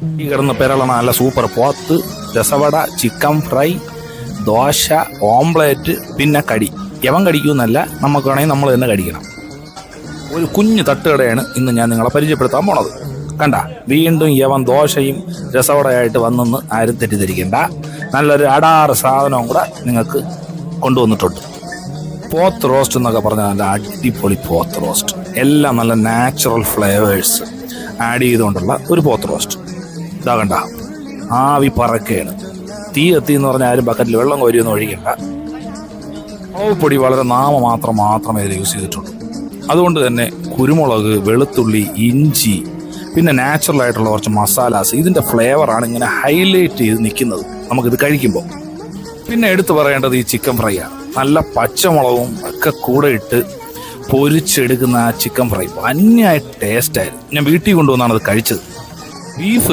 ഈ കിടന്ന പേരുള്ള നല്ല സൂപ്പർ പോത്ത്, രസവട, ചിക്കൻ ഫ്രൈ, ദോശ, ഓംപ്ലേറ്റ്, പിന്നെ കടി. യവൻ കടിക്കുമെന്നല്ല, നമുക്ക് വേണമെങ്കിൽ നമ്മൾ തന്നെ കടിക്കണം. ഒരു കുഞ്ഞു തട്ടുകടയാണ് ഇന്ന് ഞാൻ നിങ്ങളെ പരിചയപ്പെടുത്താൻ പോണത്. കണ്ട, വീണ്ടും യവൻ ദോശയും രസവടയായിട്ട് വന്നെന്ന് ആരും തെറ്റിദ്ധരിക്കണ്ട. നല്ലൊരു അടാറ് സാധനവും കൂടെ നിങ്ങൾക്ക് കൊണ്ടുവന്നിട്ടുണ്ട്. പോത്ത് റോസ്റ്റ് എന്നൊക്കെ പറഞ്ഞാൽ നല്ല അടിപൊളി പോത്ത് റോസ്റ്റ്. എല്ലാം നല്ല നാച്ചുറൽ ഫ്ലേവേഴ്സ് ആഡ് ചെയ്തുകൊണ്ടുള്ള ഒരു പോത്ത് റോസ്റ്റ്. ഇതാ കണ്ട, ആവി പറക്കുകയാണ്. തീ എത്തി എന്ന് പറഞ്ഞാൽ ആരും ബക്കറ്റിൽ വെള്ളം കോരിയൊന്നും ഒഴിക്കണ്ട. മുളക് പൊടി വളരെ മാത്രമേ ഇതിൽ യൂസ് ചെയ്തിട്ടുള്ളൂ. അതുകൊണ്ട് തന്നെ കുരുമുളക്, വെളുത്തുള്ളി, ഇഞ്ചി, പിന്നെ നാച്ചുറൽ ആയിട്ടുള്ള കുറച്ച് മസാലാസ്, ഇതിൻ്റെ ഫ്ലേവറാണ് ഇങ്ങനെ ഹൈലൈറ്റ് ചെയ്ത് നിൽക്കുന്നത് നമുക്കിത് കഴിക്കുമ്പോൾ. പിന്നെ എടുത്തു പറയേണ്ടത് ഈ ചിക്കൻ ഫ്രൈ ആണ്. നല്ല പച്ചമുളകും ഒക്കെ കൂടെ ഇട്ട് പൊരിച്ചെടുക്കുന്ന ആ ചിക്കൻ ഫ്രൈ അന്യായ ടേസ്റ്റായിരുന്നു. ഞാൻ വീട്ടിൽ കൊണ്ടുവന്നാണ് അത് കഴിച്ചത്. ബീഫ്